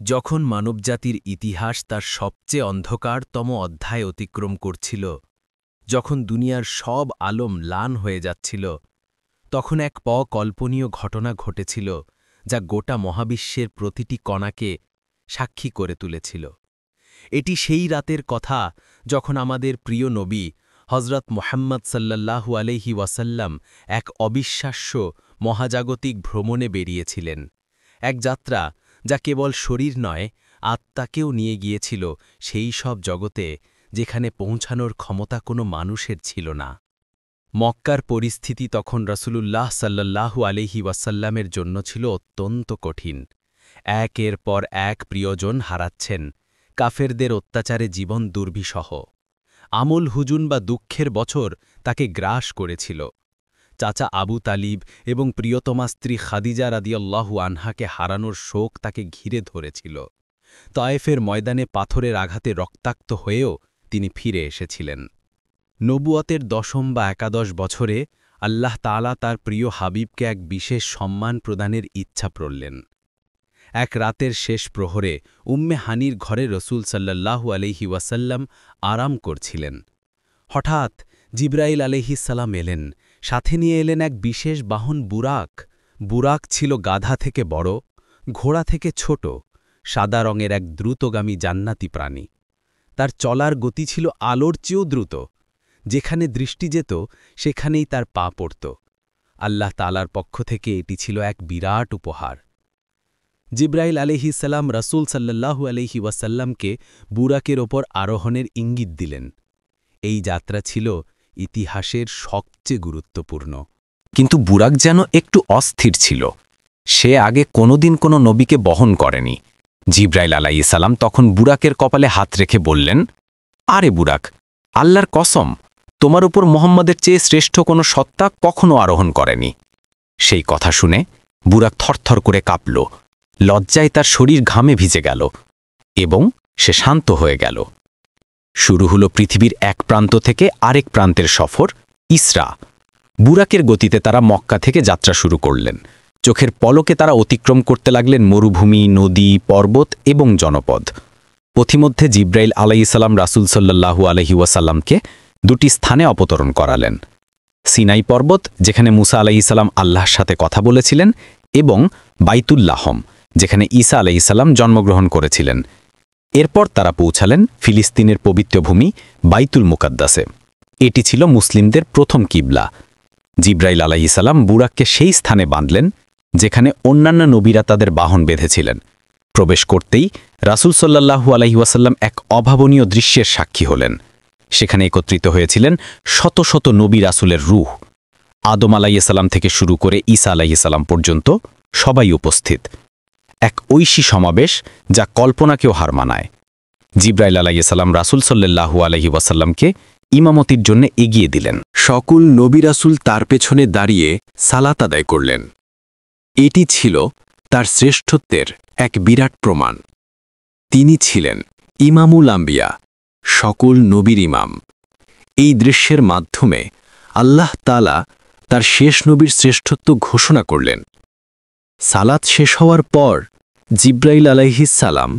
যখন মানবজাতির ইতিহাস তার সবচেয়ে অন্ধকারতম অধ্যায় অতিক্রম করছিল, যখন দুনিয়ার সব আলো ম্লান হয়ে যাচ্ছিল, তখন এক অকল্পনীয় ঘটনা ঘটেছিল যা গোটা মহাবিশ্বের প্রতিটি কণাকে সাক্ষী করে তুলেছিল। এটি সেই রাতের কথা যখন আমাদের প্রিয় নবী হজরত মুহাম্মদ সাল্লাল্লাহু আলাইহি ওয়াসাল্লাম এক অবিশ্বাস্য মহাজাগতিক ভ্রমণে বেরিয়েছিলেন, এক যাত্রা যা কেবল শরীর নয়, আত্মাকেও নিয়ে গিয়েছিল সেই সব জগতে যেখানে পৌঁছানোর ক্ষমতা কোনো মানুষের ছিল না। মক্কার পরিস্থিতি তখন রাসূলুল্লাহ সাল্লাল্লাহু আলাইহি ওয়াসাল্লামের জন্য ছিল অত্যন্ত কঠিন। একের পর এক প্রিয়জন হারাচ্ছেন, কাফেরদের অত্যাচারে জীবন দুর্বিষহ। আমল হুজুন বা দুঃখের বছর তাকে গ্রাস করেছিল। চাচা আবু তালিব এবং প্রিয়তমা স্ত্রী খাদিজা রাদিয়াল্লাহু আনহাকে হারানোর শোক তাকে ঘিরে ধরেছিল। তায়েফের ময়দানে পাথরের আঘাতে রক্তাক্ত হয়েও তিনি ফিরে এসেছিলেন। নবুয়তের ১০ম বা ১১ বছরে আল্লাহ তাআলা তার প্রিয় হাবিবকে এক বিশেষ সম্মান প্রদানের ইচ্ছা করলেন। এক রাতের শেষ প্রহরে উম্মে হানির ঘরে রসূল সাল্লাল্লাহু আলাইহি ওয়াসাল্লাম আরাম করছিলেন। হঠাৎ জিবরাইল আলাইহিসসালাম এলেন, সাথে নিয়ে এলেন এক বিশেষ বাহন বুরাক। বুরাক ছিল গাধা থেকে বড়, ঘোড়া থেকে ছোট, সাদা রঙের এক দ্রুতগামী জান্নাতি প্রাণী। তার চলার গতি ছিল আলোর চেয়েও দ্রুত। যেখানে দৃষ্টি যেত সেখানেই তার পা পড়ত। আল্লাহ তাআলার পক্ষ থেকে এটি ছিল এক বিরাট উপহার। জিবরাইল আলাইহিসসালাম রাসূল সাল্লাল্লাহু আলাইহি ওয়াসাল্লামকে বুরাকের ওপর আরোহণের ইঙ্গিত দিলেন। এই যাত্রা ছিল ইতিহাসের সবচেয়ে গুরুত্বপূর্ণ। কিন্তু বুরাক যেন একটু অস্থির ছিল। সে আগে কোনোদিন কোনো নবীকে বহন করেনি। জিবরাইল আলাইহিস সালাম তখন বুরাকের কপালে হাত রেখে বললেন, আরে বুরাক, আল্লাহর কসম, তোমার উপর মুহাম্মদের চেয়ে শ্রেষ্ঠ কোনো সত্তা কখনো আরোহণ করেনি। সেই কথা শুনে বুরাক থরথর করে কাঁপল, লজ্জায় তার শরীর ঘামে ভিজে গেল এবং সে শান্ত হয়ে গেল। শুরু হলো পৃথিবীর এক প্রান্ত থেকে আরেক প্রান্তের সফর, ইসরা। বুরাকের গতিতে তারা মক্কা থেকে যাত্রা শুরু করলেন। চোখের পলকে তারা অতিক্রম করতে লাগলেন মরুভূমি, নদী, পর্বত এবং জনপদ। পথিমধ্যে জিবরাইল আলাইহিসসালাম রাসূল সাল্লাল্লাহু আলাইহি ওয়াসাল্লামকে দুটি স্থানে অবতরণ করালেন। সিনাই পর্বত, যেখানে মুসা আলাইহিসসালাম আল্লাহর সাথে কথা বলেছিলেন, এবং বাইতুল্লাহম, যেখানে ঈসা আলাইহিসসালাম জন্মগ্রহণ করেছিলেন। এরপর তারা পৌঁছালেন ফিলিস্তিনের পবিত্র ভূমি বাইতুল মুকাদ্দাসে। এটি ছিল মুসলিমদের প্রথম কিবলা। জিবরাইল আলাইহিসসালাম বুরাককে সেই স্থানে বাঁধলেন যেখানে অন্যান্য নবীরা তাদের বাহন বেঁধেছিলেন। প্রবেশ করতেই রাসূল সাল্লাল্লাহু আলাইহি ওয়াসাল্লাম এক অভাবনীয় দৃশ্যের সাক্ষী হলেন। সেখানে একত্রিত হয়েছিলেন শত শত নবী রাসূলের রূহ। আদম আলাইহিসসালাম থেকে শুরু করে ঈসা আলাইহিসসালাম পর্যন্ত সবাই উপস্থিত। এক ঐশী সমাবেশ যা কল্পনাকেও হার মানায়। জিবরাইল আলাইহিসসালাম রাসূল সাল্লাল্লাহু আলাইহি ওয়াসাল্লামকে ইমামতির জন্য এগিয়ে দিলেন। সকল নবী রাসূল তার পেছনে দাঁড়িয়ে সালাত আদায় করলেন। এটি ছিল তার শ্রেষ্ঠত্বের এক বিরাট প্রমাণ। তিনি ছিলেন ইমামুল আম্বিয়া, সকল নবীর ইমাম। এই দৃশ্যের মাধ্যমে আল্লাহ তাআলা তার শেষ নবীর শ্রেষ্ঠত্ব ঘোষণা করলেন। সালাত শেষ হওয়ার পর জিবরাইল আলাইহিসসালাম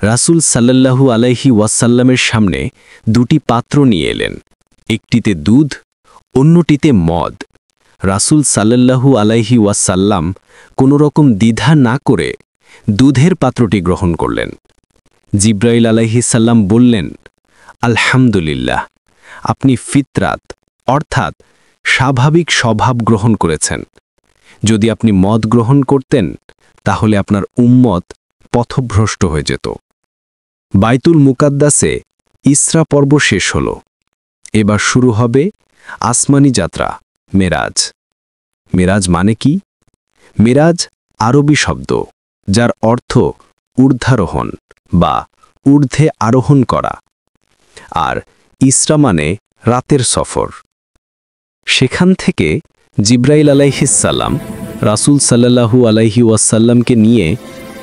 রাসূল সাল্লাল্লাহু আলাইহি ওয়াসাল্লামের সামনে দুটি পাত্র নিয়ে এলেন। একটিতে দুধ, অন্যটিতে মদ। রাসূল সাল্লাল্লাহু আলাইহি ওয়াসাল্লাম কোনো রকম দ্বিধা না করে দুধের পাত্রটি গ্রহণ করলেন। জিবরাইল আলাইহিসসালাম বললেন, আলহামদুলিল্লাহ, আপনি ফিতরাত অর্থাৎ স্বাভাবিক স্বভাব গ্রহণ করেছেন। যদি আপনি মদ গ্রহণ করতেন তাহলে আপনার উম্মত পথভ্রষ্ট হয়ে যেত। বাইতুল মুকাদ্দাসে ইসরা পর্ব শেষ হল। এবার শুরু হবে আসমানি যাত্রা, মেরাজ। মেরাজ মানে কি? মেরাজ আরবি শব্দ যার অর্থ ঊর্ধ্বারোহণ বা ঊর্ধ্বে আরোহণ করা, আর ইসরা মানে রাতের সফর। সেখান থেকে জিবরাইল আলাইহিসসালাম রাসূল সাল্লাল্লাহু আলাইহি ওয়াসাল্লামকে নিয়ে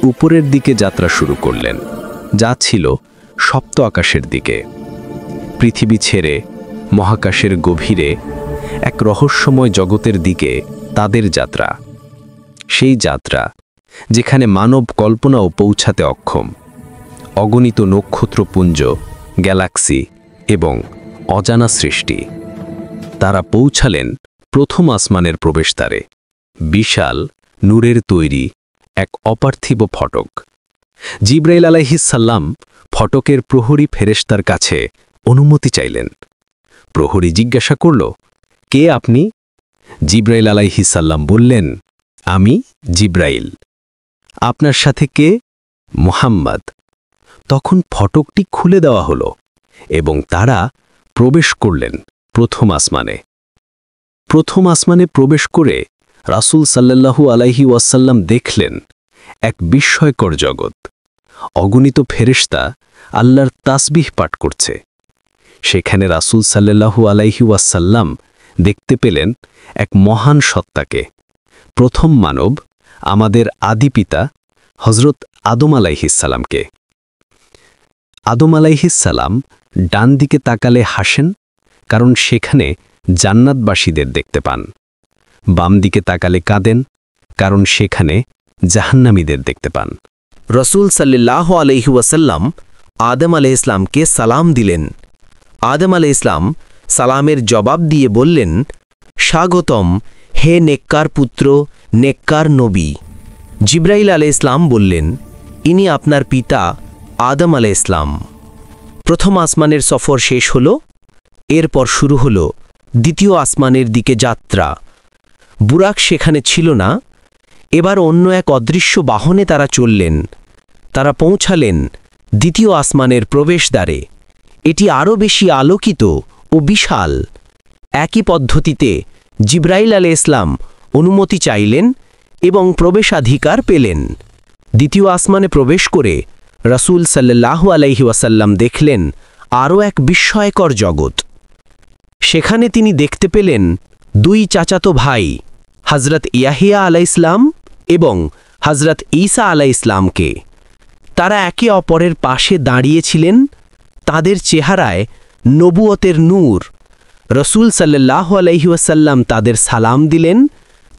উপরের দিকে যাত্রা শুরু করলেন, যা ছিল সপ্ত আকাশের দিকে। পৃথিবী ছেড়ে মহাকাশের গভীরে এক রহস্যময় জগতের দিকে তাদের যাত্রা। সেই যাত্রা যেখানে মানব কল্পনাও পৌঁছাতে অক্ষম। অগণিত নক্ষত্রপুঞ্জ, গ্যালাক্সি এবং অজানা সৃষ্টি। তারা পৌঁছালেন প্রথম আসমানের প্রবেশদ্বারে, বিশাল নূরের তৈরি এক অপার্থিব ফটক। জিব্রাইল আলাইহিসসালাম ফটকের প্রহরী ফেরেশতার কাছে অনুমতি চাইলেন। প্রহরী জিজ্ঞাসা করল, কে আপনি? জিব্রাইল আলাইহিসসালাম বললেন, আমি জিব্রাইল। আপনার সাথে কে? মুহাম্মদ। তখন ফটকটি খুলে দেওয়া হলো এবং তারা প্রবেশ করলেন প্রথম আসমানে। প্রথম আসমানে প্রবেশ করে রাসূল সাল্লাল্লাহু আলাইহি ওয়াসাল্লাম দেখলেন এক বিস্ময়কর জগৎ। অগণিত ফেরেশতা আল্লাহর তাসবিহ পাঠ করছে। সেখানে রাসূল সাল্লাল্লাহু আলাইহি ওয়াসাল্লাম দেখতে পেলেন এক মহান সত্তাকে, প্রথম মানব, আমাদের আদিপিতা হযরত আদম আলাইহিসসালামকে। আদম আলাইহিসসালাম ডান দিকে তাকালে হাসেন, কারণ সেখানে জান্নাতবাসীদের দেখতে পান। বাম দিকে তাকালে কাঁদেন, কারণ সেখানে জাহান্নামীদের দেখতে পান। রসুল সাল্লাল্লাহু আলাইহি ওয়াসাল্লাম আদম আলাইহিসসালামকে সালাম দিলেন। আদম আলাইহিসসালাম সালামের জবাব দিয়ে বললেন, স্বাগতম হে নেককার পুত্র, নেককার নবী। জিব্রাইল আলাইহিসসালাম বললেন, ইনি আপনার পিতা আদম আলাইহিসসালাম। প্রথম আসমানের সফর শেষ হল। এরপর শুরু হল দ্বিতীয় আসমানের দিকে যাত্রা। বুরাক সেখানে ছিল না। এবার অন্য এক অদৃশ্য বাহনে তারা চললেন। তারা পৌঁছালেন দ্বিতীয় আসমানের প্রবেশদ্বারে। এটি আরও বেশি আলোকিত ও বিশাল। একই পদ্ধতিতে জিব্রাইল আলাইহিসসালাম অনুমতি চাইলেন এবং প্রবেশাধিকার পেলেন। দ্বিতীয় আসমানে প্রবেশ করে রাসূল সাল্লাল্লাহু আলাইহি ওয়াসাল্লাম দেখলেন আরও এক বিস্ময়কর জগৎ। সেখানে তিনি দেখতে পেলেন দুই চাচাতো ভাই, হযরত ইয়াহিয়া আলাইহিসসালাম এবং হযরত ঈসা আলাইহিসসালামকে। তারা একে অপরের পাশে দাঁড়িয়েছিলেন। তাদের চেহারায় নবুয়তের নূর। রসূল সাল্লাল্লাহু আলাইহি ওয়াসাল্লাম তাদের সালাম দিলেন।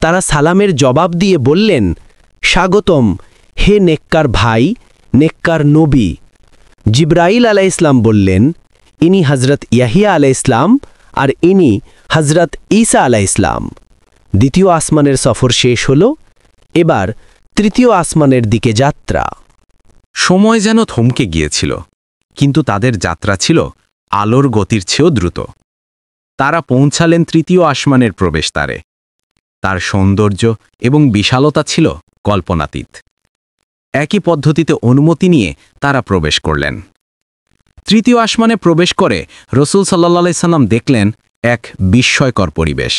তারা সালামের জবাব দিয়ে বললেন, স্বাগতম হে নেককার ভাই, নেককার নবী। জিব্রাইল আলাইহিসসালাম বললেন, ইনি হযরত ইয়াহিয়া আলাইহিসসালাম আর ইনি হযরত ঈসা আলাইহিসসালাম। দ্বিতীয় আসমানের সফর শেষ হল। এবার তৃতীয় আসমানের দিকে যাত্রা। সময় যেন থমকে গিয়েছিল, কিন্তু তাদের যাত্রা ছিল আলোর গতির চেয়েও দ্রুত। তারা পৌঁছালেন তৃতীয় আসমানের প্রবেশদ্বারে। তার সৌন্দর্য এবং বিশালতা ছিল কল্পনাতীত। একই পদ্ধতিতে অনুমতি নিয়ে তারা প্রবেশ করলেন। তৃতীয় আসমানে প্রবেশ করে রসূল সাল্লাল্লাহু আলাইহি সাল্লাম দেখলেন এক বিস্ময়কর পরিবেশ।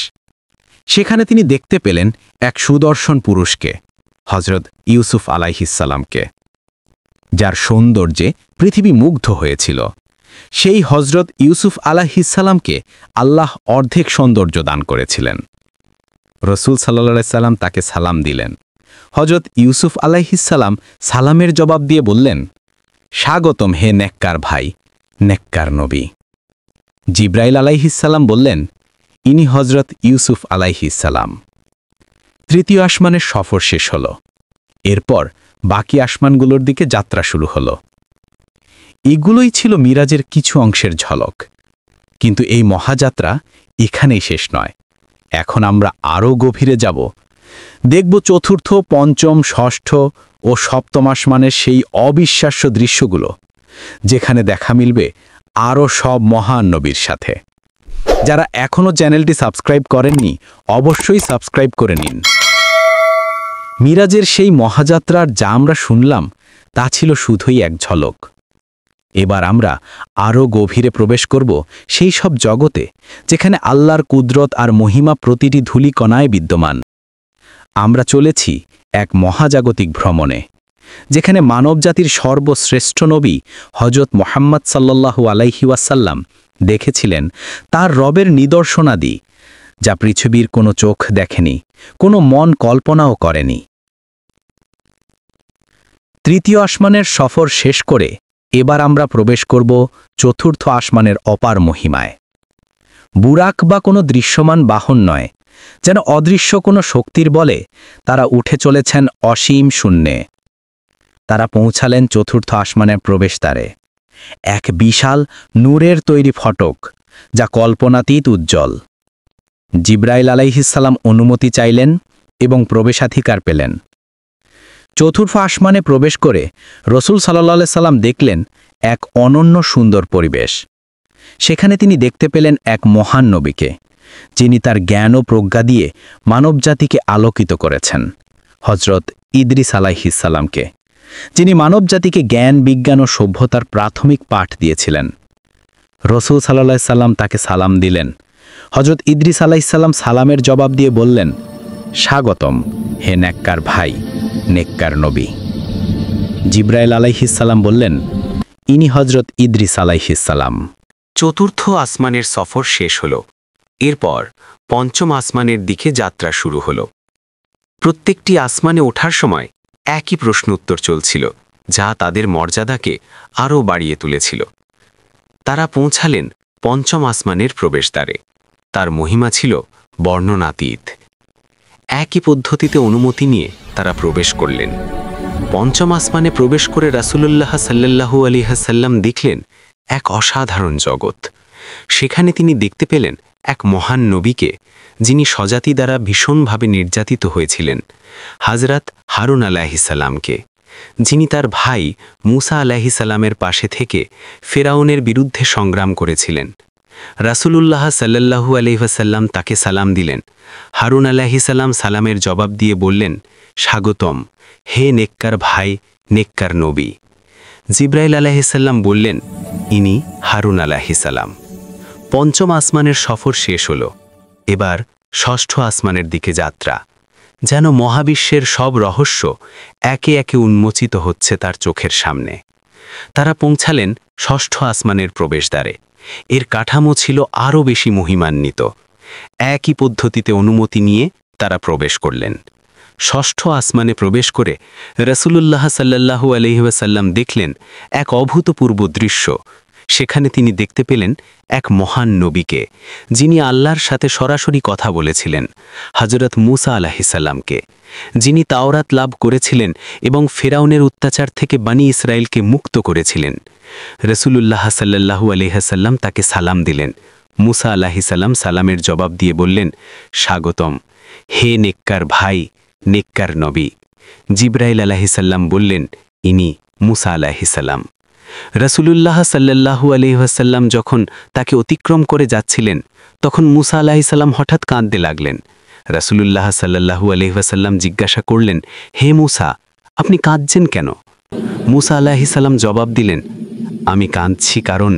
সেখানে তিনি দেখতে পেলেন এক সুদর্শন পুরুষকে, হযরত ইউসুফ আলাইহিসসালামকে, যার সৌন্দর্যে পৃথিবী মুগ্ধ হয়েছিল। সেই হযরত ইউসুফ আলাইহিসসালামকে আল্লাহ অর্ধেক সৌন্দর্য দান করেছিলেন। রসূল সাল্লাল্লাহু আলাইহি সাল্লাম তাকে সালাম দিলেন। হযরত ইউসুফ আলাইহিসসালাম সালামের জবাব দিয়ে বললেন, স্বাগতম হে নেককার ভাই, নেককার নবী। জিব্রাইল আলাইহিসসালাম বললেন, ইনি হযরত ইউসুফ আলাইহিসসালাম। তৃতীয় আসমানের সফর শেষ হল। এরপর বাকি আসমানগুলোর দিকে যাত্রা শুরু হল। এগুলোই ছিল মিরাজের কিছু অংশের ঝলক। কিন্তু এই মহাযাত্রা এখানেই শেষ নয়। এখন আমরা আরও গভীরে যাব। দেখব চতুর্থ, পঞ্চম, ষষ্ঠ ও সপ্তম আসমানের সেই অবিশ্বাস্য দৃশ্যগুলো, যেখানে দেখা মিলবে আরও সব মহান নবীর সাথে। যারা এখনও চ্যানেলটি সাবস্ক্রাইব করেননি, অবশ্যই সাবস্ক্রাইব করে নিন। মিরাজের সেই মহাযাত্রার যা আমরা শুনলাম তা ছিল শুধুই এক ঝলক। এবার আমরা আরও গভীরে প্রবেশ করব সেই সব জগতে, যেখানে আল্লাহর কুদরত আর মহিমা প্রতিটি ধূলিকণায় বিদ্যমান। আমরা চলেছি এক মহাজাগতিক ভ্রমণে, যেখানে মানবজাতির সর্বশ্রেষ্ঠ নবী হযরত মুহাম্মদ সাল্লাল্লাহু আলাইহি ওয়াসাল্লাম দেখেছিলেন তার রবের নিদর্শনাদি, যা পৃথিবীর কোনো চোখ দেখেনি, কোনো মন কল্পনাও করেনি। তৃতীয় আসমানের সফর শেষ করে এবার আমরা প্রবেশ করব চতুর্থ আসমানের অপার মহিমায়। বুরাক বা কোনো দৃশ্যমান বাহন নয়, যেন অদৃশ্য কোনো শক্তির বলে তারা উঠে চলেছেন অসীম শূন্যে। তারা পৌঁছালেন চতুর্থ আসমানের প্রবেশদ্বারে, এক বিশাল নূরের তৈরি ফটক যা কল্পনাতীত উজ্জ্বল। জিব্রাইল আলাইহিসসালাম অনুমতি চাইলেন এবং প্রবেশাধিকার পেলেন। চতুর্থ আসমানে প্রবেশ করে রসূল সাল্লাল্লাহু আলাইহি সাল্লাম দেখলেন এক অনন্য সুন্দর পরিবেশ। সেখানে তিনি দেখতে পেলেন এক মহান নবীকে, যিনি তার জ্ঞান ও প্রজ্ঞা দিয়ে মানবজাতিকে আলোকিত করেছেন, হজরত ইদ্রিস আলাইহিসসালামকে, যিনি মানবজাতিকে জ্ঞান, বিজ্ঞান ও সভ্যতার প্রাথমিক পাঠ দিয়েছিলেন। রসূল সাল্লাল্লাহু আলাইহি সাল্লাম তাকে সালাম দিলেন। হজরত ইদ্রিস আলাইহিসসালাম সালামের জবাব দিয়ে বললেন, স্বাগতম হে নেককার ভাই, নেককার নবী। জিব্রাইল আলাইহিসসালাম বললেন, ইনি হজরত ইদ্রিস আলাইহিসসালাম। চতুর্থ আসমানের সফর শেষ হল। এরপর পঞ্চম আসমানের দিকে যাত্রা শুরু হল। প্রত্যেকটি আসমানে ওঠার সময় একই প্রশ্ন উত্তর চলছিল, যা তাদের মর্যাদাকে আরও বাড়িয়ে তুলেছিল। তারা পৌঁছালেন পঞ্চম আসমানের প্রবেশদ্বারে। তার মহিমা ছিল বর্ণনাতীত। একই পদ্ধতিতে অনুমতি নিয়ে তারা প্রবেশ করলেন। পঞ্চম আসমানে প্রবেশ করে রাসূলুল্লাহ সাল্লাল্লাহু আলাইহি ওয়াসাল্লাম দেখলেন এক অসাধারণ জগৎ। সেখানে তিনি দেখতে পেলেন এক মহান নবীকে, যিনি স্বজাতি দ্বারা ভীষণভাবে নির্যাতিত হয়েছিলেন, হযরত হারুন আলাইহিস সালামকে, যিনি তার ভাই মুসা আলাইহিস সালামের পাশে থেকে ফেরাউনের বিরুদ্ধে সংগ্রাম করেছিলেন। রাসূলুল্লাহ সাল্লাল্লাহু আলাইহি ওয়াসাল্লাম তাকে সালাম দিলেন। হারুন আলাইহিস সালাম সালামের জবাব দিয়ে বললেন, স্বাগতম হে নেককার ভাই, নেককার নবী। জিব্রাইল আলাইহিস সালাম বললেন, ইনি হারুন আলাইহিস সালাম। পঞ্চম আসমানের সফর শেষ হল। এবার ষষ্ঠ আসমানের দিকে যাত্রা। যেন মহাবিশ্বের সব রহস্য একে একে উন্মোচিত হচ্ছে তার চোখের সামনে। তারা পৌঁছালেন ষষ্ঠ আসমানের প্রবেশদ্বারে। এর কাঠামো ছিল আরও বেশি মহিমান্বিত। একই পদ্ধতিতে অনুমতি নিয়ে তারা প্রবেশ করলেন। ষষ্ঠ আসমানে প্রবেশ করে রাসূলুল্লাহ সাল্লাল্লাহু আলাইহি ওয়াসাল্লাম দেখলেন এক অভূতপূর্ব দৃশ্য। সেখানে তিনি দেখতে পেলেন এক মহান নবীকে, যিনি আল্লাহর সাথে সরাসরি কথা বলেছিলেন, হযরত মুসা আলাইহিস সালামকে, যিনি তাওরাত লাভ করেছিলেন এবং ফেরাউনের অত্যাচার থেকে বনী ইসরায়েলকে মুক্ত করেছিলেন। রাসূলুল্লাহ সাল্লাল্লাহু আলাইহি ওয়াসাল্লাম তাকে সালাম দিলেন। মুসা আলাইহিস সালাম সালামের জবাব দিয়ে বললেন, স্বাগতম হে নেককার ভাই, নেককার নবী। জিব্রাইল আলাইহিস সালাম বললেন, ইনি মুসা আলাইহিস সালাম। রাসূলুল্লাহ সাল্লাল্লাহু আলাইহি ওয়াসাল্লাম যখন তাকে অতিক্রম করে যাচ্ছিলেন, তখন মুসা আলাইহিস সালাম হঠাৎ কাঁদতে লাগলেন। রাসূলুল্লাহ সাল্লাল্লাহু আলাইহি ওয়াসাল্লাম জিজ্ঞাসা করলেন, হে মুসা, আপনি কাঁদছেন কেন? মুসা আলাইহিস সালাম জবাব দিলেন, আমি কাঁদছি কারণ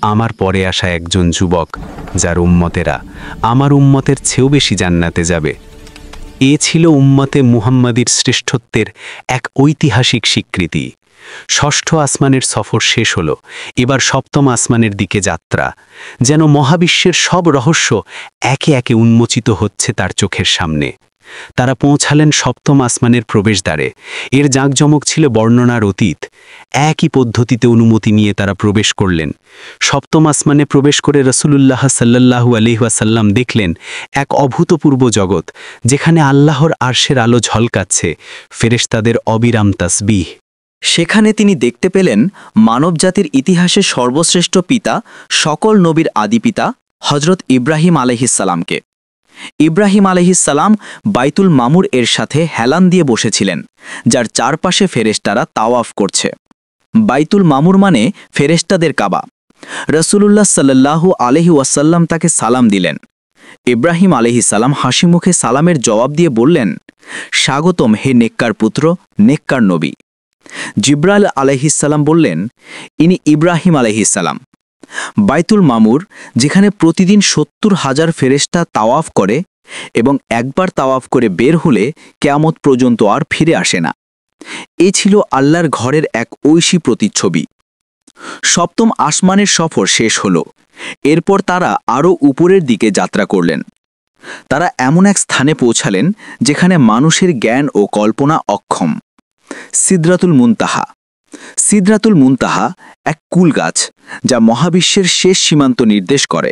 আমার পরে আসা একজন যুবক, যার উম্মতেরা আমার উম্মতের চেয়েও বেশি জান্নাতে যাবে। এ ছিল উম্মতে মুহাম্মাদির শ্রেষ্ঠত্বের এক ঐতিহাসিক স্বীকৃতি। ষষ্ঠ আসমানের সফর শেষ হল। এবার সপ্তম আসমানের দিকে যাত্রা। যেন মহাবিশ্বের সব রহস্য একে একে উন্মোচিত হচ্ছে তার চোখের সামনে। তারা পৌঁছালেন সপ্তম আসমানের প্রবেশদ্বারে। এর জাঁকজমক ছিল বর্ণনার অতীত। একই পদ্ধতিতে অনুমতি নিয়ে তারা প্রবেশ করলেন। সপ্তম আসমানে প্রবেশ করে রাসূলুল্লাহ সাল্লাল্লাহু আলাইহি ওয়াসাল্লাম দেখলেন এক অভূতপূর্ব জগৎ, যেখানে আল্লাহর আরশের আলো ঝলকাচ্ছে, ফেরেশতাদের অবিরাম তাসবিহ। সেখানে তিনি দেখতে পেলেন মানবজাতির ইতিহাসের সর্বশ্রেষ্ঠ পিতা, সকল নবীর আদিপিতা হজরত ইব্রাহিম আলাইহিসসালামকে। ইব্রাহিম আলাইহিসসালাম বাইতুল মামুর এর সাথে হেলান দিয়ে বসেছিলেন, যার চারপাশে ফেরেশতারা তাওয়াফ করছে। বাইতুল মামুর মানে ফেরেশতাদের কাবা। রাসূলুল্লাহ সাল্লাল্লাহু আলাইহি ওয়াসাল্লাম তাকে সালাম দিলেন। ইব্রাহিম আলাইহিসসালাম হাসি মুখে সালামের জবাব দিয়ে বললেন, স্বাগতম হে নেককার পুত্র, নেককার নবী। জিব্রাইল আলাইহিসসালাম বললেন, ইনি ইব্রাহিম আলাইহিসসালাম। বাইতুল মামুর, যেখানে প্রতিদিন ৭০,০০০ ফেরেশতা তাওয়াফ করে এবং একবার তাওয়াফ করে বের হলে কিয়ামত পর্যন্ত আর ফিরে আসে না। এ ছিল আল্লাহর ঘরের এক ঐশী প্রতিচ্ছবি। সপ্তম আসমানের সফর শেষ হল। এরপর তারা আরও উপরের দিকে যাত্রা করলেন। তারা এমন এক স্থানে পৌঁছালেন যেখানে মানুষের জ্ঞান ও কল্পনা অক্ষম। সিদরাতুল মুনতাহা। সিদরাতুল মুনতাহা এক কুল গাছ, যা মহাবিশ্বের শেষ সীমান্ত নির্দেশ করে।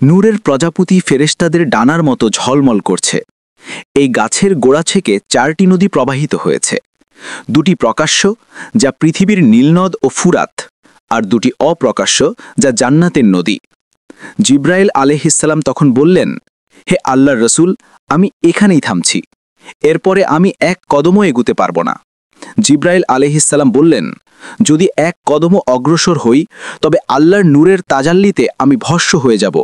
নূরের প্রজাপতি ফেরেশতাদের ডানার মতো ঝলমল করছে। এই গাছের গোড়া থেকে 4টি নদী প্রবাহিত হয়েছে, 2টি প্রকাশ্য যা পৃথিবীর নীলনদ ও ফুরাত, আর 2টি অপ্রকাশ্য যা জান্নাতের নদী। জিব্রাইল আলাইহিসসালাম তখন বললেন, হে আল্লাহর রসুল, আমি এখানেই থামছি, এরপরে আমি 1 কদমও এগুতে পারব না। জিব্রাইল আলাইহিসসালাম বললেন, যদি 1 কদমও অগ্রসর হই তবে আল্লাহর নূরের তাজাল্লিতে আমি ভস্ম হয়ে যাব।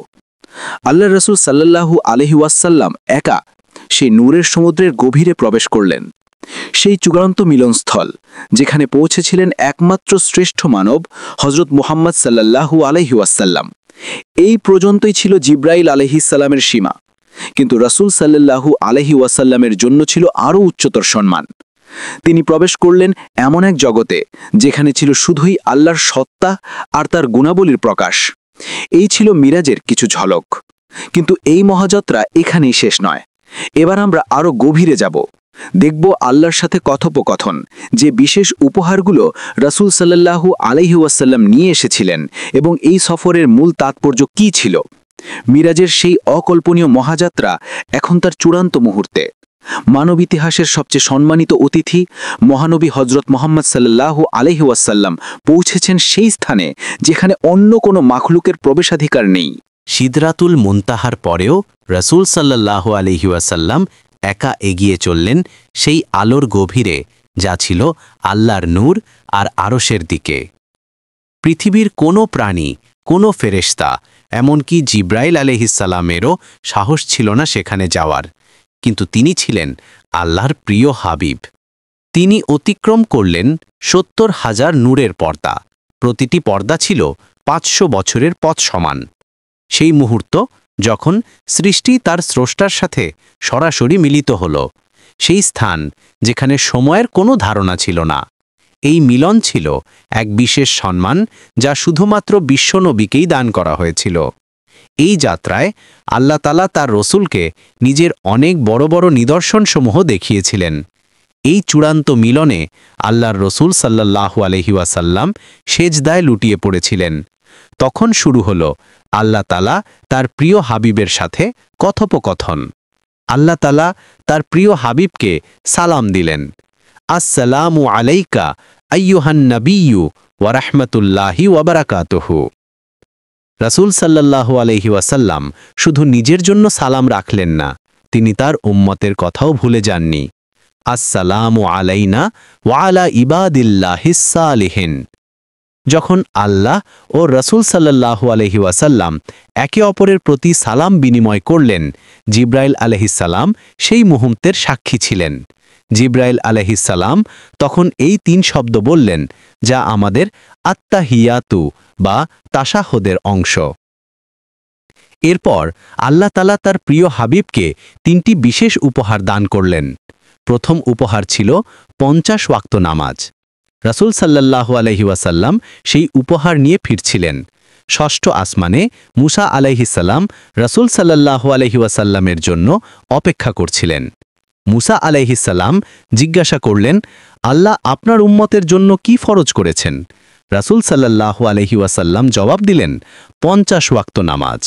আল্লাহর রসুল সাল্লাল্লাহু আলাইহি ওয়াসাল্লাম একা সেই নূরের সমুদ্রের গভীরে প্রবেশ করলেন, সেই চূড়ান্ত মিলনস্থল যেখানে পৌঁছেছিলেন একমাত্র শ্রেষ্ঠ মানব হযরত মুহাম্মদ সাল্লাল্লাহু আলাইহি ওয়াসাল্লাম। এই পর্যন্তই ছিল জিব্রাইল আলাইহিসসালামের সীমা, কিন্তু রাসূল সাল্লাল্লাহু আলাইহি ওয়াসাল্লামের জন্য ছিল আরও উচ্চতর সম্মান। তিনি প্রবেশ করলেন এমন এক জগতে যেখানে ছিল শুধুই আল্লাহর সত্তা আর তার গুণাবলীর প্রকাশ। এই ছিল মিরাজের কিছু ঝলক, কিন্তু এই মহাযাত্রা এখানেই শেষ নয়। এবার আমরা আরও গভীরে যাব, দেখব আল্লাহর সাথে কথোপকথন, যে বিশেষ উপহারগুলো রাসূল সাল্লাল্লাহু আলাইহি ওয়াসাল্লাম নিয়ে এসেছিলেন এবং এই সফরের মূল তাৎপর্য কী ছিল। মিরাজের সেই অকল্পনীয় মহাযাত্রা এখন তার চূড়ান্ত মুহূর্তে। মানব ইতিহাসের সবচেয়ে সম্মানিত অতিথি মহানবী হযরত মুহাম্মদ সাল্লাল্লাহু আলাইহি ওয়াসাল্লাম পৌঁছেছেন সেই স্থানে যেখানে অন্য কোনো মাখলুকের প্রবেশাধিকার নেই। সিদরাতুল মুনতাহার পরেও রাসূল সাল্লাল্লাহু আলাইহি ওয়াসাল্লাম একা এগিয়ে চললেন সেই আলোর গভীরে, যা ছিল আল্লাহর নূর আর আরশের দিকে। পৃথিবীর কোনো প্রাণী, কোনো ফেরেশতা, এমনকি জিব্রাইল আলাইহিসসালামেরও সাহস ছিল না সেখানে যাওয়ার, কিন্তু তিনি ছিলেন আল্লাহর প্রিয় হাবিব। তিনি অতিক্রম করলেন ৭০,০০০ নূরের পর্দা। প্রতিটি পর্দা ছিল ৫০০ বছরের পথ সমান। সেই মুহূর্ত যখন সৃষ্টি তার স্রষ্টার সাথে সরাসরি মিলিত হল, সেই স্থান যেখানে সময়ের কোনো ধারণা ছিল না। এই মিলন ছিল এক বিশেষ সম্মান যা শুধুমাত্র বিশ্বনবীকেই দান করা হয়েছিল। এই যাত্রায় আল্লাহ তাআলা তার রসুলকে নিজের অনেক বড় বড় নিদর্শনসমূহ দেখিয়েছিলেন। এই চূড়ান্ত মিলনে আল্লাহর রসুল সাল্লাল্লাহু আলাইহি ওয়াসাল্লাম সেজদায় লুটিয়ে পড়েছিলেন। তখন শুরু হল আল্লাহ তাআলা তার প্রিয় হাবিবের সাথে কথোপকথন। আল্লাহ তাআলা তার প্রিয় হাবিবকে সালাম দিলেন, আসসালামু আলাইকা আইয়ুহান নাবিয়্যু ওয়া রাহমাতুল্লাহি ওয়া বারাকাতুহু। রাসূল সাল্লাল্লাহু আলাইহি ওয়াসাল্লাম শুধু নিজের জন্য সালাম রাখলেন না, তিনি তার উম্মতের কথাও ভুলে যাননি। আসসালামু আলাইনা ওয়া আলা ইবাদিল্লাহিস সালিহিন। যখন আল্লাহ ও রাসূল সাল্লাল্লাহু আলাইহি ওয়াসাল্লাম একে অপরের প্রতি সালাম বিনিময় করলেন, জিব্রাইল আলাইহিসসালাম সেই মুহূর্তের সাক্ষী ছিলেন। জিব্রাইল আলাইহিসসালাম তখন এই 3 শব্দ বললেন, যা আমাদের আত্তাহিয়াতু বা তাশাহুদের অংশ। এরপর আল্লাহ তাআলা তার প্রিয় হাবিবকে 3টি বিশেষ উপহার দান করলেন। প্রথম উপহার ছিল 50 ওয়াক্ত নামাজ। রাসূল সাল্লাল্লাহু আলাইহি ওয়াসাল্লাম সেই উপহার নিয়ে ফিরছিলেন। ষষ্ঠ আসমানে মুসা আলাইহিসসালাম রাসূল সাল্লাল্লাহু আলাইহি ওয়াসাল্লামের জন্য অপেক্ষা করছিলেন। মুসা আলাইহিসসালাম জিজ্ঞাসা করলেন, আল্লাহ আপনার উম্মতের জন্য কি ফরজ করেছেন? রাসূল সাল্লাল্লাহু আলাইহি ওয়াসাল্লাম জবাব দিলেন, 50 ওয়াক্ত নামাজ।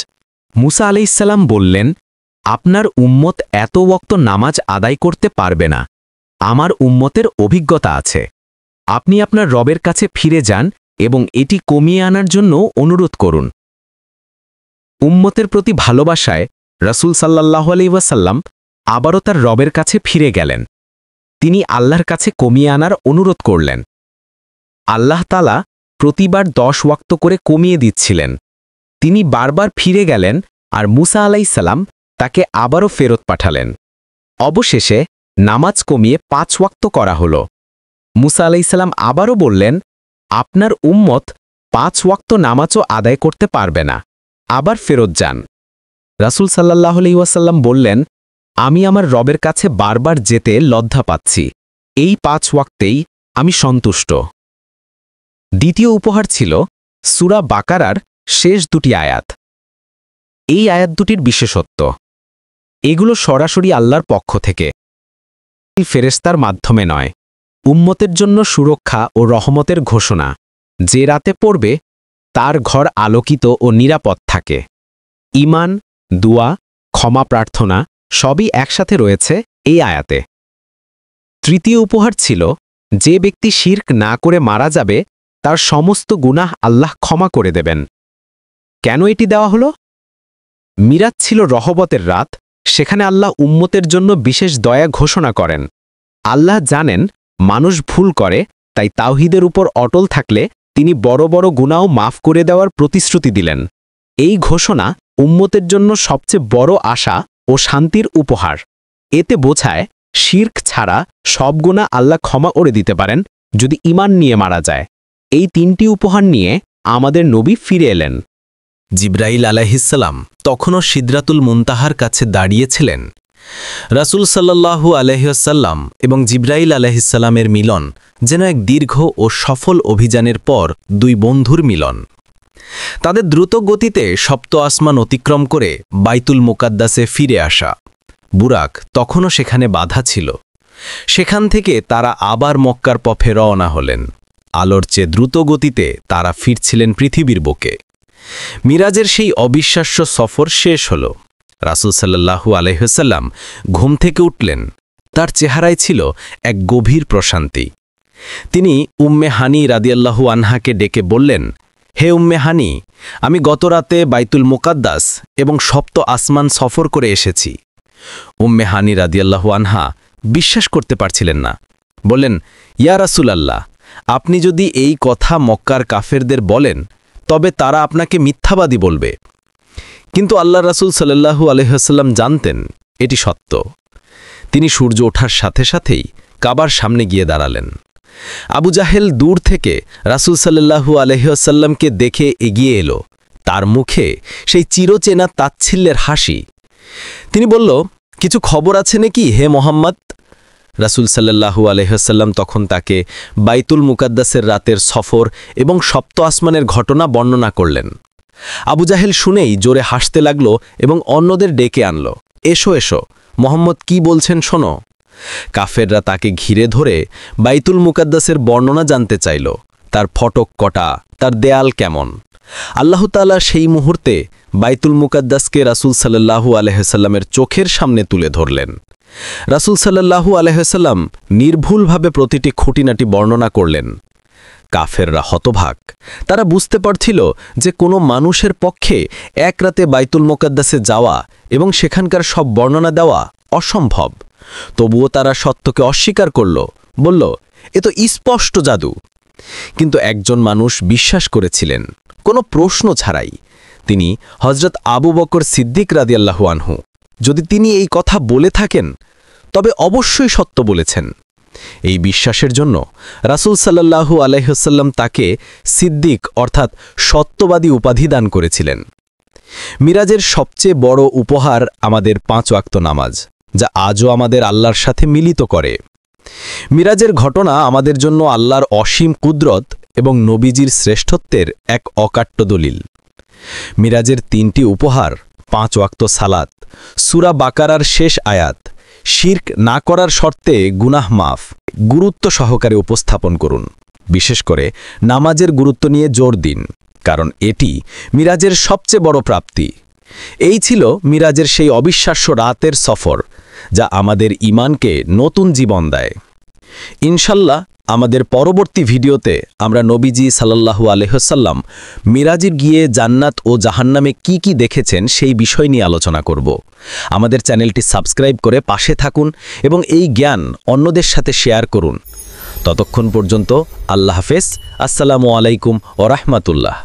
মুসা আলাইহিসসালাম বললেন, আপনার উম্মত এত ওয়াক্ত নামাজ আদায় করতে পারবে না। আমার উম্মতের অভিজ্ঞতা আছে। আপনি আপনার রবের কাছে ফিরে যান এবং এটি কমিয়ে আনার জন্য অনুরোধ করুন। উম্মতের প্রতি ভালোবাসায় রাসূল সাল্লাল্লাহু আলাইহি ওয়াসাল্লাম আবারও তার রবের কাছে ফিরে গেলেন। তিনি আল্লাহর কাছে কমিয়ে আনার অনুরোধ করলেন। আল্লাহ তাআলা প্রতিবার 10 ওয়াক্ত করে কমিয়ে দিচ্ছিলেন। তিনি বারবার ফিরে গেলেন আর মুসা আলাইহিসসালাম তাকে আবারও ফেরত পাঠালেন। অবশেষে নামাজ কমিয়ে 5 ওয়াক্ত করা হল। মুসা আলাইহিসসালাম আবারও বললেন, আপনার উম্মত 5 ওয়াক্ত নামাজও আদায় করতে পারবে না, আবার ফেরত যান। রাসূল সাল্লাল্লাহু আলাইহি ওয়াসাল্লাম বললেন, আমি আমার রবের কাছে বারবার যেতে লজ্জা পাচ্ছি। এই 5 ওয়াক্তেই আমি সন্তুষ্ট। দ্বিতীয় উপহার ছিল সূরা বাকারার শেষ 2টি আয়াত। এই আয়াত দুটির বিশেষত্ব, এগুলো সরাসরি আল্লাহর পক্ষ থেকে, ফেরেশতার মাধ্যমে নয়। উম্মতের জন্য সুরক্ষা ও রহমতের ঘোষণা। যে রাতে পড়বে তার ঘর আলোকিত ও নিরাপদ থাকে। ঈমান, দুয়া, ক্ষমা প্রার্থনা সবই একসাথে রয়েছে এই আয়াতে। তৃতীয় উপহার ছিল, যে ব্যক্তি শিরক না করে মারা যাবে তার সমস্ত গুনাহ আল্লাহ ক্ষমা করে দেবেন। কেন এটি দেওয়া হলো? মিরাজ ছিল রহবতের রাত, সেখানে আল্লাহ উম্মতের জন্য বিশেষ দয়া ঘোষণা করেন। আল্লাহ জানেন মানুষ ভুল করে, তাই তাওহীদের উপর অটল থাকলে তিনি বড় বড় গুনাহ মাফ করে দেওয়ার প্রতিশ্রুতি দিলেন। এই ঘোষণা উম্মতের জন্য সবচেয়ে বড় আশা ও শান্তির উপহার। এতে বোঝায় শিরক ছাড়া সব গুনাহ আল্লাহ ক্ষমা করে দিতে পারেন যদি ঈমান নিয়ে মারা যায়। এই তিনটি উপহার নিয়ে আমাদের নবী ফিরে এলেন। জিব্রাইল আলাইহিসসালাম তখনও সিদরাতুল মুনতাহার কাছে দাঁড়িয়েছিলেন। রাসূল সাল্লাল্লাহু আলাইহিসাল্লাম এবং জিব্রাইল আলাইহিসসালামের মিলন যেন এক দীর্ঘ ও সফল অভিযানের পর দুই বন্ধুর মিলন। তাদের দ্রুত গতিতে সপ্ত আসমান অতিক্রম করে বাইতুল মুকাদ্দাসে ফিরে আসা। বুরাক তখনও সেখানে বাধা ছিল। সেখান থেকে তারা আবার মক্কার পথে রওনা হলেন। আলোর চেয়ে দ্রুত গতিতে তারা ফিরছিলেন পৃথিবীর বুকে। মিরাজের সেই অবিশ্বাস্য সফর শেষ হল। রাসূল সাল্লাল্লাহু আলাইহিসাল্লাম ঘুম থেকে উঠলেন। তার চেহারায় ছিল এক গভীর প্রশান্তি। তিনি উম্মে হানি রাদিয়াল্লাহু আনহাকে ডেকে বললেন, হে উম্মে হানি, আমি গতরাতে বাইতুল মুকাদ্দাস এবং সপ্ত আসমান সফর করে এসেছি। উম্মে হানি রাদিয়াল্লাহু আনহা বিশ্বাস করতে পারছিলেন না। বললেন, ইয়া রাসূলাল্লাহ, আপনি যদি এই কথা মক্কার কাফেরদের বলেন তবে তারা আপনাকে মিথ্যাবাদী বলবে। কিন্তু আল্লাহ রাসূল সাল্লাল্লাহু আলাইহি ওয়াসাল্লাম জানতেন এটি সত্য। তিনি সূর্য ওঠার সাথে সাথেই কাবার সামনে গিয়ে দাঁড়ালেন। আবু জাহেল দূর থেকে রাসূল সাল্লাল্লাহু আলাইহি ওয়াসাল্লামকে দেখে এগিয়ে এলো। তার মুখে সেই চিরচেনা তাচ্ছিল্যের হাসি। তিনি বলল, কিছু খবর আছে নাকি হে মোহাম্মদ? রাসূল সাল্লাল্লাহু আলাইহি ওয়াসাল্লাম তখন তাকে বাইতুল মুকাদ্দাসের রাতের সফর এবং সপ্ত আসমানের ঘটনা বর্ণনা করলেন। আবু জাহেল শুনেই জোরে হাসতে লাগল এবং অন্যদের ডেকে আনল, এসো এসো, মোহাম্মদ কি বলছেন শোনো। কাফেররা তাকে ঘিরে ধরে বাইতুল মুকাদ্দাসের বর্ণনা জানতে চাইল, তার ফটক কটা, তার দেয়াল কেমন। আল্লাহ তাআলা সেই মুহূর্তে বাইতুল মুকাদ্দাসকে রাসূল সাল্লাল্লাহু আলাইহি ওয়াসাল্লামের চোখের সামনে তুলে ধরলেন। রাসূল সাল্লাল্লাহু আলাইহি ওয়াসাল্লাম নির্ভুলভাবে প্রতিটি খুঁটিনাটি বর্ণনা করলেন। কাফেররা হতভাগ। তারা বুঝতে পারছিল যে কোনো মানুষের পক্ষে এক রাতে বাইতুল মুকাদ্দাসে যাওয়া এবং সেখানকার সব বর্ণনা দেওয়া অসম্ভব। তবুও তারা সত্যকে অস্বীকার করল, বলল, এ তো স্পষ্ট জাদু। কিন্তু একজন মানুষ বিশ্বাস করেছিলেন, কোনো প্রশ্ন ছাড়াই। তিনি হযরত আবু বকর সিদ্দিক রাদিয়াল্লাহু আনহু। যদি তিনি এই কথা বলে থাকেন তবে অবশ্যই সত্য বলেছেন। এই বিশ্বাসের জন্য রাসূল সাল্লাল্লাহু আলাইহি ওয়াসাল্লাম তাকে সিদ্দিক অর্থাৎ সত্যবাদী উপাধি দান করেছিলেন। মিরাজের সবচেয়ে বড় উপহার আমাদের 5 ওয়াক্ত নামাজ, যা আজও আমাদের আল্লাহর সাথে মিলিত করে। মিরাজের ঘটনা আমাদের জন্য আল্লাহর অসীম কুদরত এবং নবীজির শ্রেষ্ঠত্বের এক অকাট্য দলিল। মিরাজের 3টি উপহার, 5 ওয়াক্ত সালাত, সূরা বাকারার শেষ আয়াত, শিরক না করার শর্তে গুনাহ মাফ, গুরুত্ব সহকারে উপস্থাপন করুন। বিশেষ করে নামাজের গুরুত্ব নিয়ে জোর দিন, কারণ এটি মিরাজের সবচেয়ে বড় প্রাপ্তি। এই ছিল মিরাজের সেই অবিশ্বাস্য রাতের সফর, যা আমাদের ঈমানকে নতুন জীবন দেয়। ইনশাল্লাহ আমাদের পরবর্তী ভিডিওতে আমরা নবীজি সাল্লাল্লাহু আলাইহি ওয়াসাল্লাম মিরাজে গিয়ে জান্নাত ও জাহান্নামে কি কি দেখেছেন সেই বিষয় নিয়ে আলোচনা করব। আমাদের চ্যানেলটি সাবস্ক্রাইব করে পাশে থাকুন এবং এই জ্ঞান অন্যদের সাথে শেয়ার করুন। ততক্ষণ পর্যন্ত আল্লাহ হাফেজ। আসসালামু আলাইকুম ওয়া রাহমাতুল্লাহ।